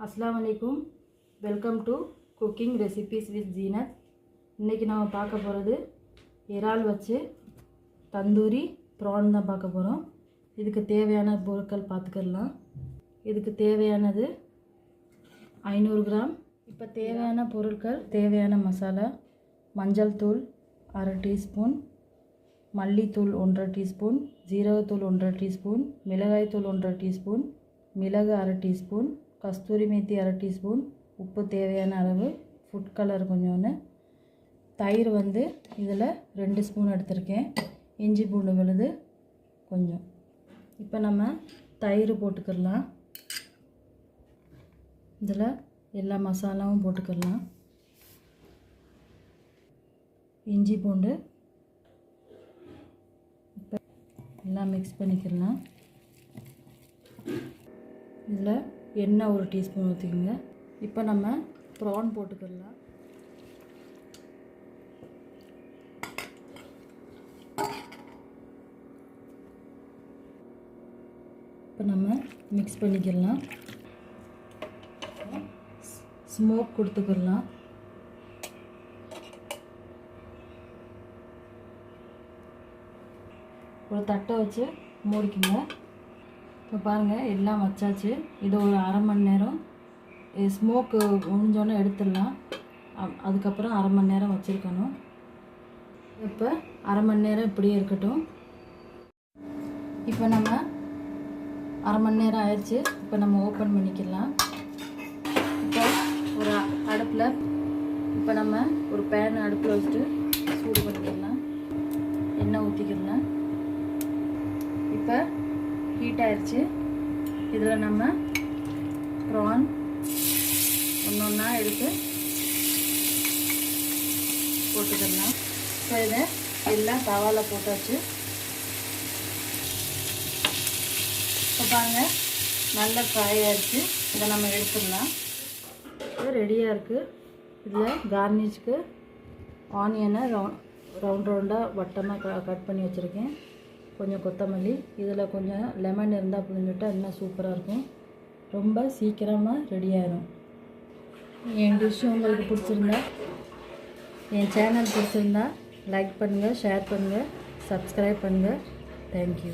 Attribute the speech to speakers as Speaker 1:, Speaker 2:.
Speaker 1: अस्सलाम वालेकुम welcome to cooking recipes with Zeenat इनके नाम पार्க்க போறது இறால் வச்சு தந்தூரி prawn தான் பார்க்க போறோம் இதுக்கு தேவையான பொருட்கள் பார்த்துக்கலாம் இதுக்கு தேவையானது 500 கிராம் இப்போ தேவையான பொருட்கள் தேவையான மசாலா மஞ்சள் தூள் 1/2 டீஸ்பூன் மல்லித்தூள் 1/2 டீஸ்பூன் ஜீரகத்தூள் 1/2 டீஸ்பூன் மிளகாய் தூள் 1/2 டீஸ்பூன் மிளகு 1/2 டீஸ்பூன் கஸ்தூரி மேத்தி 1/2 டீஸ்பூன் உப்பு தேவையான அளவு ஃபுட் கலர் கொஞ்சோன்னு தயிர் வந்து இதில் 2 ஸ்பூன் எடுத்துருக்கேன் இஞ்சி பூண்டு விழுது கொஞ்சம் இப்போ நம்ம தயிர் போட்டுக்கலாம் இதில் எல்லா மசாலாவும் போட்டுக்கலாம் இஞ்சி பூண்டு இப்போ எல்லாம் மிக்ஸ் பண்ணிக்கலாம் இதில் எண்ணெய் 1 டீஸ்பூன் ஊற்றிக்கோங்க இப்போ நம்ம ப்ரான் போட்டுக்கலாம் இப்போ நம்ம மிக்ஸ் பண்ணிக்கலாம் ஸ்மோக் கொடுத்துக்கலாம் ஒரு தட்டை வச்சு மூடிக்குங்க இப்போ பாருங்கள் எல்லாம் வச்சாச்சு இது ஒரு அரை மணி நேரம் ஸ்மோக்கு முடிஞ்சோன்னே எடுத்துடலாம் அதுக்கப்புறம் அரை மணி நேரம் வச்சுருக்கணும் இப்போ அரை மணி நேரம் இப்படியே இருக்கட்டும் இப்போ நம்ம அரை மணி நேரம் ஆயிடுச்சு இப்போ நம்ம ஓப்பன் பண்ணிக்கலாம் இப்போ ஒரு அடுப்பில் இப்போ நம்ம ஒரு பேன் அடுப்பில் வச்சுட்டு சூடு பண்ணிக்கலாம் எண்ணெய் ஊற்றிக்கலாம் இப்போ ஹீட் ஆயிடுச்சு இதில் நம்ம ப்ரான் ஒன்றா எடுத்து போட்டுக்கலாம் இப்போ இதை எல்லாம் தவாவில் போட்டாச்சு இப்போ பாருங்க நல்லா ஃப்ரை ஆயிடுச்சு இதை நம்ம எடுத்துடலாம் இது ரெடியாக இருக்குது இதில் கார்னிஷ்க்கு ஆனியனை ரவுண்ட் ரவுண்டாக வட்டமாக கட் பண்ணி வச்சுருக்கேன் கொஞ்சம் கொத்தமல்லி இதில் கொஞ்சம் லெமன் இருந்தால் புழிஞ்சுட்டா இன்னும் சூப்பராக இருக்கும் ரொம்ப சீக்கிரமாக ரெடி ஆயிடும் என் டிஷ் உங்களுக்கு பிடிச்சிருந்தா என் சேனல் பிடிச்சிருந்தா லைக் பண்ணுங்கள் ஷேர் பண்ணுங்கள் சப்ஸ்கிரைப் பண்ணுங்கள் தேங்க்யூ